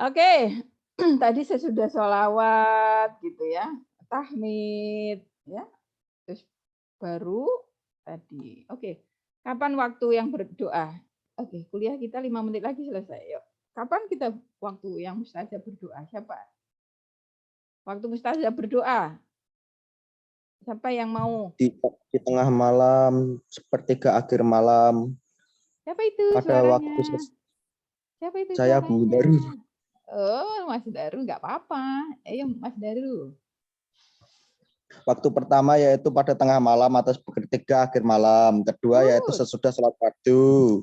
Oke, tadi saya sudah sholawat gitu ya, tahmid ya, terus baru tadi. Oke, kapan waktu yang berdoa? Oke, kuliah kita 5 menit lagi selesai. Yuk. Kapan kita waktu yang mustajab berdoa? Siapa? Waktu mustajab berdoa. Siapa yang mau? Di tengah malam, sepertiga akhir malam. Siapa itu pada suaranya? waktu Siapa itu saya suaranya? Bu Daru. Oh, Mas Daru, nggak apa-apa. Ayo Mas Daru. Waktu pertama yaitu pada tengah malam atau sepertiga akhir malam. Kedua yaitu sesudah sholat fardu.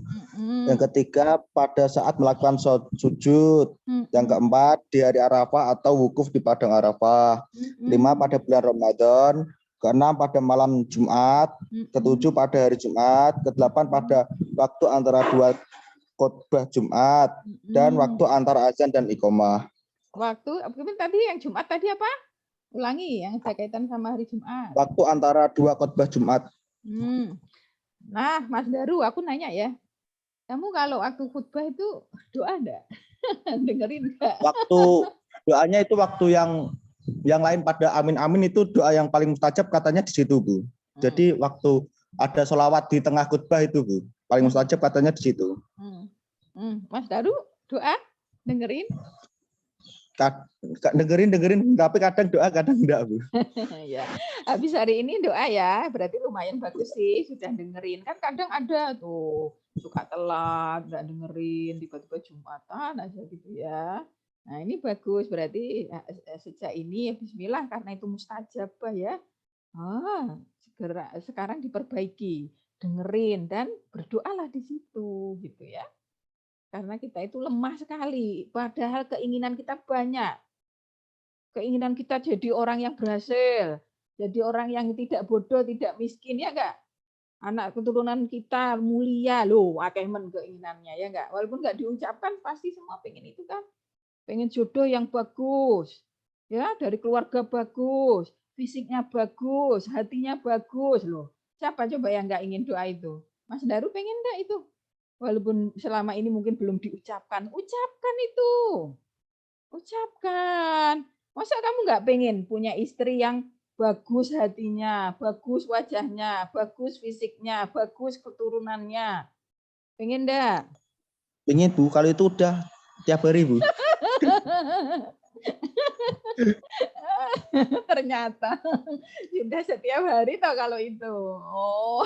Yang ketiga pada saat melakukan sujud. Yang keempat di hari Arafah atau wukuf di padang Arafah. 5 pada bulan Ramadan. Keenam pada malam Jumat. Ketujuh pada hari Jumat. Kedelapan pada waktu antara 2 khutbah Jumat. Dan waktu antara azan dan iqomah. Waktu tadi yang Jumat tadi apa? Ulangi yang berkaitan sama hari Jumat. Waktu antara 2 khutbah Jumat. Nah, Mas Daru, aku nanya ya. Kamu kalau waktu khutbah itu doa enggak? Dengerin enggak? Waktu doanya itu waktu yang lain pada amin-amin itu doa yang paling mustajab katanya di situ, Bu. Jadi waktu ada sholawat di tengah khutbah itu, Bu. Paling mustajab katanya di situ. Mas Daru, doa? Dengerin? Dengerin, tapi kadang doa, kadang enggak, Bu. Ya, habis hari ini doa ya, berarti lumayan bagus sih, sudah dengerin. Kan kadang ada tuh, suka telat, enggak dengerin, tiba-tiba Jumatan aja gitu ya. Nah ini bagus, berarti sejak ini ya bismillah, karena itu mustajabah ya. Segera sekarang diperbaiki, dengerin, dan berdoalah di situ gitu ya. Karena kita itu lemah sekali, padahal keinginan kita banyak. Keinginan kita jadi orang yang berhasil, jadi orang yang tidak bodoh, tidak miskin, ya enggak? Anak keturunan kita mulia, loh, akemen keinginannya, ya enggak? Walaupun enggak diucapkan, pasti semua pengen itu kan. Pengen jodoh yang bagus, ya, dari keluarga bagus, fisiknya bagus, hatinya bagus, loh. Siapa coba yang enggak ingin doa itu? Mas Daru pengen enggak itu? Walaupun selama ini mungkin belum diucapkan, ucapkan itu. Ucapkan. Masa kamu nggak pengen punya istri yang bagus hatinya, bagus wajahnya, bagus fisiknya, bagus keturunannya? Pengen enggak? Pengen, Bu. Kalau itu udah tiap hari, Bu. Ternyata sudah setiap hari toh kalau itu. Oh.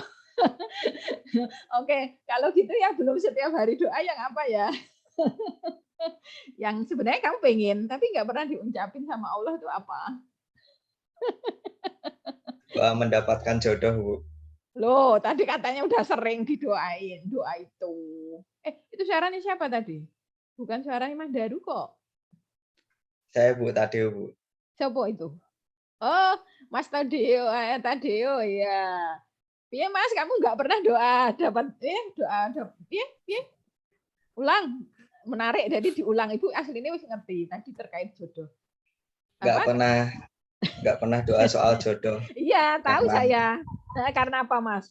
Oke, kalau gitu ya belum setiap hari doa yang apa ya? Yang sebenarnya kamu pengen, tapi nggak pernah diucapin sama Allah itu apa? Doa mendapatkan jodoh, Bu. Loh, tadi katanya udah sering didoain doa itu. Itu suaranya siapa tadi? Bukan suaranya Mas Daru kok. Saya, Bu, Tadeo, Bu. Siapa itu? Oh, Mas Tadeo, Tadeo ya. Iya Mas, kamu nggak pernah doa dapat ulang, menarik, jadi diulang. Ibu aslinya wis ngerti tadi terkait jodoh. Nggak pernah doa soal jodoh. Iya, tahu saya. Karena apa Mas?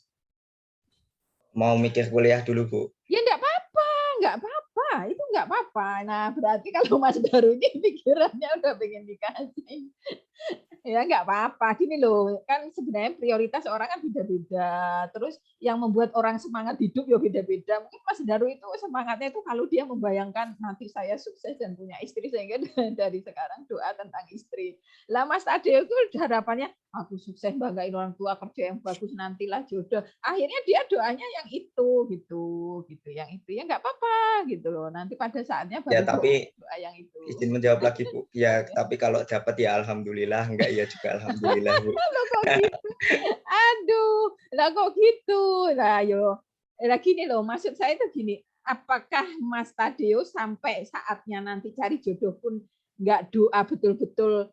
Mau mikir kuliah dulu, Bu. Ya nggak apa-apa, itu nggak apa-apa. Nah berarti kalau Mas Daru ini pikirannya udah pengen dikasih. Ya nggak apa-apa, gini loh, kan sebenarnya prioritas orang kan beda-beda. Terus yang membuat orang semangat hidup ya beda-beda. Mungkin Mas Daru itu semangatnya itu kalau dia membayangkan nanti saya sukses dan punya istri, sehingga dari sekarang doa tentang istri. Lah Mas Tadeo itu harapannya, aku sukses, banggain orang tua, kerja yang bagus, nantilah jodoh. Akhirnya dia doanya yang itu gitu, yang itu ya nggak apa-apa gitu loh. Nanti pada saatnya Ya, baru tapi doa yang itu. izin menjawab lagi, Bu. Ya, tapi kalau dapat ya alhamdulillah, enggak ya juga alhamdulillah, Bu. Loh kok gitu? Aduh, lah kok gitu? Lah yo. Lah gini loh, maksud saya itu gini, apakah Mas Tadeo sampai saatnya nanti cari jodoh pun nggak doa betul-betul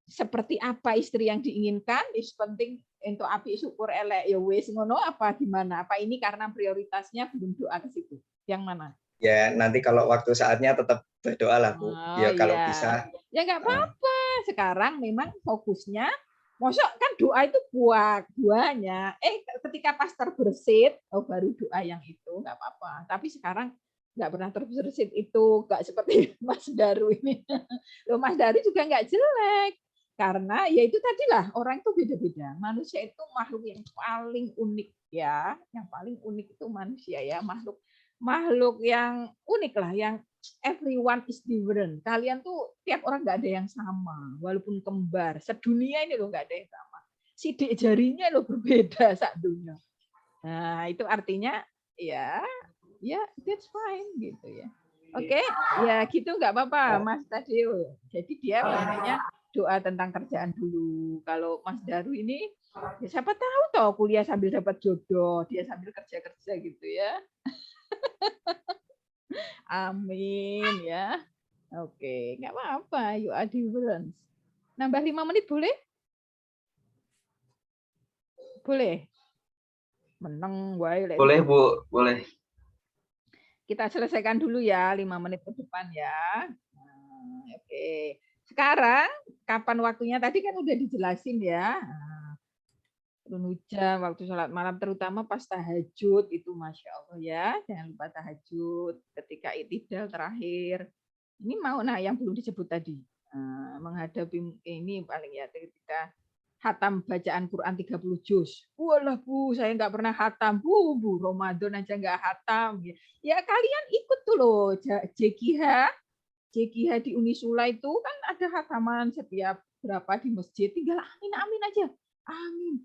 seperti apa istri yang diinginkan, is penting untuk api syukur elek ya wis ngono apa gimana? Apa ini karena prioritasnya belum doa ke situ? Yang mana? Ya, nanti kalau waktu saatnya tetap berdoa lah, Bu. Oh, Ya kalau iya. bisa. Ya nggak apa-apa. Sekarang memang fokusnya, mosok kan doa itu buahnya. Ketika pas terbersit, baru doa yang itu nggak apa-apa. Tapi sekarang nggak pernah terbersit itu, nggak seperti Mas Daru ini. Loh, Mas Daru juga nggak jelek. Karena ya itu tadilah orang itu beda-beda. Manusia itu makhluk yang paling unik ya. Yang paling unik itu manusia ya, makhluk yang unik lah, yang everyone is different. Kalian tuh tiap orang nggak ada yang sama, walaupun kembar. Sedunia ini loh nggak ada yang sama. Sidik jarinya loh berbeda sak dunia. Nah itu artinya ya that's fine gitu ya. Oke, ya gitu nggak apa-apa Mas Tadeo. Jadi dia makanya doa tentang kerjaan dulu. Kalau Mas Daru ini, ya siapa tahu toh kuliah sambil dapat jodoh, dia sambil kerja-kerja gitu ya. Amin ya. Oke, nggak apa-apa. You are different. Nambah 5 menit boleh? Boleh. Menang, wae. Boleh, Bu, boleh. Kita selesaikan dulu ya 5 menit ke depan ya. Oke. Sekarang kapan waktunya tadi kan udah dijelasin ya. Turun hujan, waktu sholat malam, terutama pas tahajud itu Masya Allah ya. Jangan lupa tahajud ketika i'tidal terakhir. Ini mau yang belum disebut tadi. Menghadapi ini paling ya ketika hatam bacaan Quran 30 juz. Walah Bu, saya nggak pernah hatam. Bu, Ramadan aja nggak hatam. Ya kalian ikut tuh loh, JKH di Unisula itu kan ada hataman setiap berapa di masjid. Tinggal amin aja. Amin.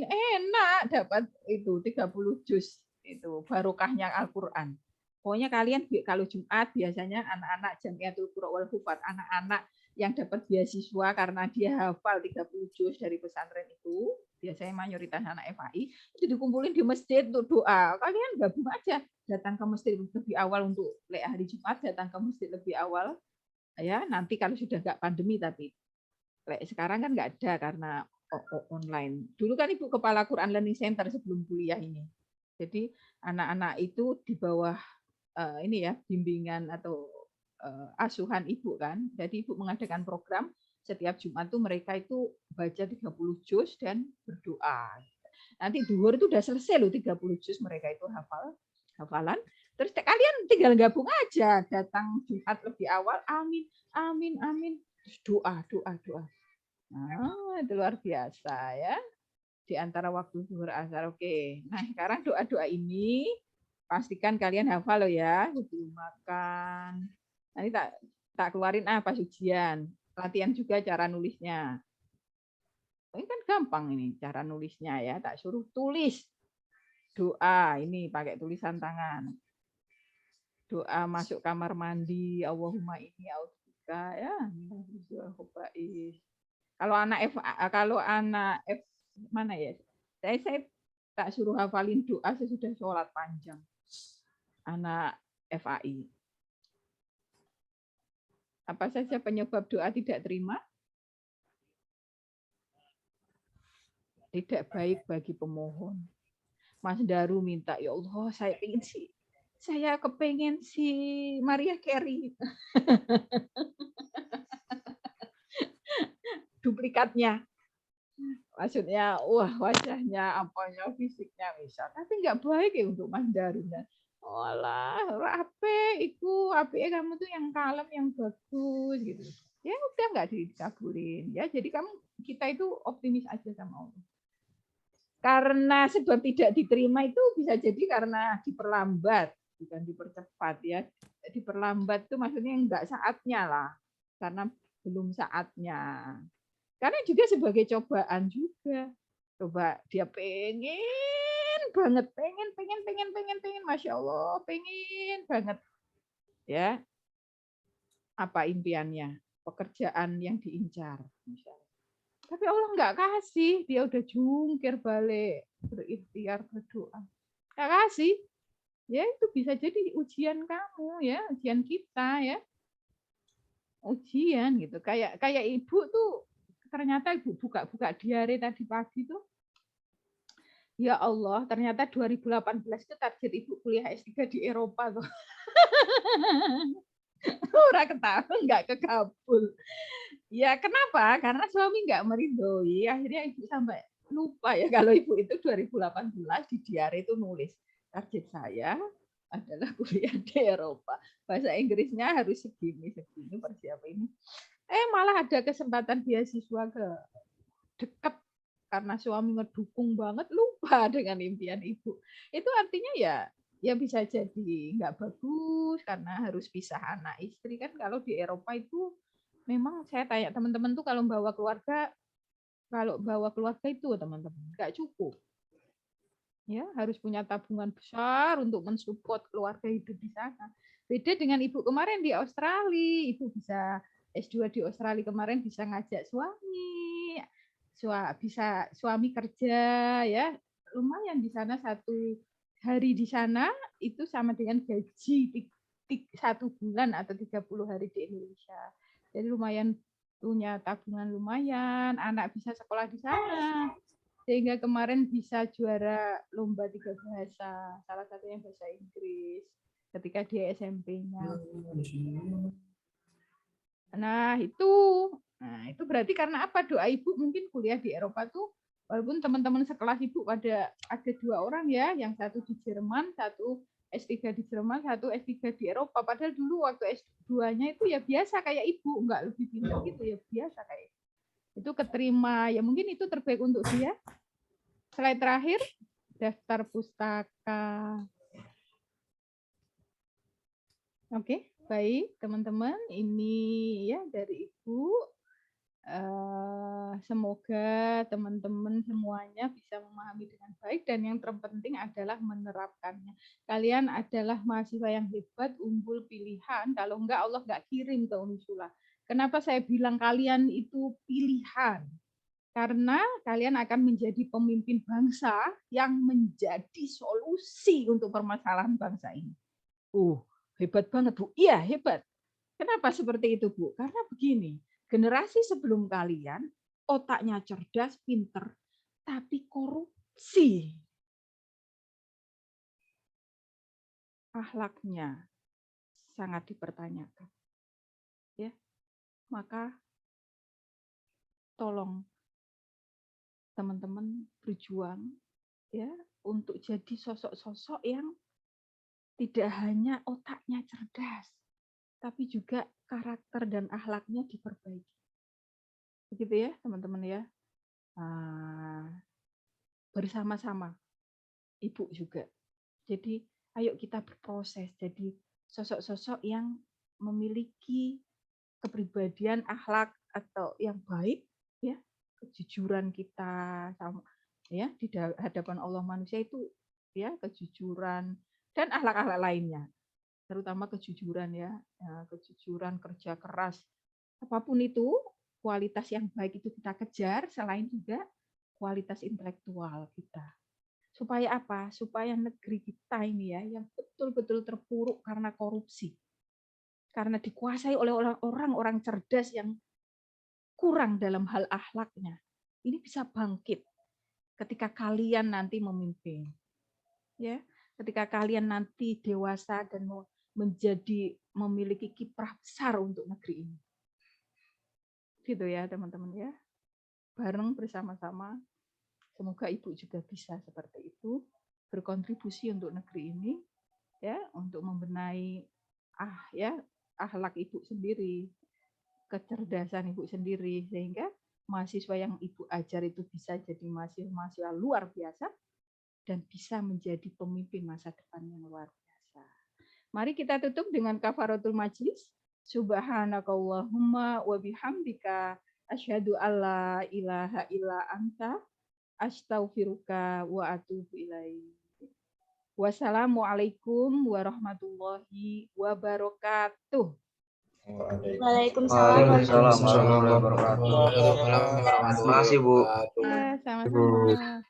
Enak dapat itu 30 juz itu barokahnya Al-Qur'an. Pokoknya kalian kalau Jumat biasanya anak-anak Jamiatul Qura wal Hufat, anak-anak yang dapat beasiswa karena dia hafal 30 juz dari pesantren itu, biasanya mayoritas anak FAI, itu dikumpulin di masjid untuk doa. Kalian gabung aja, datang ke masjid lebih awal untuk hari Jumat, datang ke masjid lebih awal. Ya, nanti kalau sudah nggak pandemi tapi sekarang kan nggak ada karena online. Dulu kan Ibu Kepala Quran Learning Center sebelum kuliah ini. Jadi anak-anak itu di bawah ini ya bimbingan atau asuhan Ibu kan. Jadi Ibu mengadakan program setiap Jumat tuh mereka itu baca 30 juz dan berdoa. Nanti duhur itu udah selesai loh 30 juz mereka itu hafalan. Terus kalian tinggal gabung aja, datang Jumat lebih awal, amin. Terus doa. Nah, itu luar biasa ya. Di antara waktu zuhur asar. Oke. Nah, sekarang doa-doa ini pastikan kalian hafal loh ya sebelum makan. Nanti tak keluarin pas ujian. Latihan juga cara nulisnya. Ini kan gampang ini cara nulisnya ya. Tak suruh tulis doa ini pakai tulisan tangan. Doa masuk kamar mandi, Allahumma inni a'udzubika ya. Kalau anak F mana ya? Saya tak suruh hafalin doa sesudah sholat panjang. Anak FAI. Apa saja penyebab doa tidak terima? Tidak baik bagi pemohon. Mas Daru minta, ya Allah, saya kepengen si Maria Carey. Duplikatnya. Maksudnya, wah wajahnya, apanya, fisiknya bisa. Tapi nggak baik ya untuk Mas Daru. Olah, rapi, kamu tuh yang kalem, yang bagus gitu. Ya udah nggak dikabulin. Ya jadi kita itu optimis aja sama Allah. Karena sebab tidak diterima itu bisa jadi karena diperlambat, bukan dipercepat ya. Diperlambat itu maksudnya enggak saatnya lah, karena belum saatnya. Karena juga sebagai cobaan juga. Coba dia pengen banget, pengen, Masya Allah, pengen banget. Ya, apa impiannya? Pekerjaan yang diincar. Misalnya. Tapi Allah nggak kasih, dia udah jungkir balik, berikhtiar, berdoa. Nggak kasih. Ya, itu bisa jadi ujian kamu, ya, ujian kita, ya. Ujian gitu. Kayak ibu tuh, ternyata ibu buka diare tadi pagi tuh, ya Allah, ternyata 2018 itu target ibu kuliah S3 di Eropa tuh. Orang ketahuan nggak kekabul. Ya kenapa? Karena suami nggak meridhoi. Akhirnya ibu sampai lupa ya kalau ibu itu 2018 di diare itu nulis target saya adalah kuliah di Eropa. Bahasa Inggrisnya harus segini persiapan ini. Malah ada kesempatan beasiswa ke dekat karena suami ngedukung banget, lupa dengan impian ibu. Itu artinya ya bisa jadi nggak bagus karena harus pisah anak istri kan. Kalau di Eropa itu memang saya tanya teman-teman tuh kalau bawa keluarga itu teman-teman nggak cukup. Ya, harus punya tabungan besar untuk mensupport keluarga hidup di sana. Beda dengan ibu kemarin di Australia, ibu bisa S2 di Australia kemarin bisa ngajak suami, bisa suami kerja ya, lumayan di sana 1 hari di sana itu sama dengan gaji 1 bulan atau 30 hari di Indonesia. Jadi lumayan punya tabungan lumayan, anak bisa sekolah di sana. Sehingga kemarin bisa juara lomba 3 bahasa, salah satunya bahasa Inggris ketika dia SMP-nya. Nah, itu berarti karena apa? Doa ibu mungkin kuliah di Eropa tuh, walaupun teman-teman sekelas ibu ada 2 orang ya, yang satu di Jerman, satu S3 di Jerman, satu S3 di Eropa. Padahal dulu waktu S2-nya itu ya biasa kayak ibu, nggak lebih pintar gitu ya, biasa kayak itu keterima. Ya mungkin itu terbaik untuk dia. Slide terakhir, daftar pustaka. Oke, baik teman-teman, ini ya dari Ibu. Semoga teman-teman semuanya bisa memahami dengan baik dan yang terpenting adalah menerapkannya. Kalian adalah mahasiswa yang hebat, unggul pilihan. Kalau enggak, Allah enggak kirim ke Unisula. Kenapa saya bilang kalian itu pilihan? Karena kalian akan menjadi pemimpin bangsa yang menjadi solusi untuk permasalahan bangsa ini. Hebat banget, Bu. Iya, hebat. Kenapa seperti itu, Bu? Karena begini, generasi sebelum kalian otaknya cerdas, pinter, tapi korupsi. Akhlaknya sangat dipertanyakan. Ya. Maka tolong teman-teman berjuang ya untuk jadi sosok-sosok yang tidak hanya otaknya cerdas, tapi juga karakter dan akhlaknya diperbaiki. Begitu ya, teman-teman ya. Bersama-sama, Ibu juga. Jadi, ayo kita berproses jadi sosok-sosok yang memiliki kepribadian, akhlak atau yang baik, ya, kejujuran kita sama ya di hadapan Allah manusia itu ya kejujuran dan akhlak-akhlak lainnya, terutama kejujuran ya, kejujuran, kerja keras, apapun itu kualitas yang baik itu kita kejar, selain juga kualitas intelektual kita. Supaya apa? Supaya negeri kita ini ya yang betul-betul terpuruk karena korupsi, karena dikuasai oleh orang-orang cerdas yang kurang dalam hal akhlaknya. Ini bisa bangkit ketika kalian nanti memimpin. Ya, ketika kalian nanti dewasa dan menjadi memiliki kiprah besar untuk negeri ini. Gitu ya, teman-teman ya. Bareng bersama-sama semoga Ibu juga bisa seperti itu, berkontribusi untuk negeri ini ya, untuk membenahi akhlak Ibu sendiri, kecerdasan Ibu sendiri, sehingga mahasiswa yang Ibu ajar itu bisa jadi mahasiswa luar biasa dan bisa menjadi pemimpin masa depan yang luar biasa. Mari kita tutup dengan kafaratul majlis. Subhanakallahumma wa bihamdika Asyhadu alla ilaha illa anta astaghfiruka wa atubu ilaik. Wassalamualaikum warahmatullahi wabarakatuh. Waalaikumsalam Waalaikumsalam warahmatullahi wabarakatuh. Terima kasih Bu. Ya, sama-sama.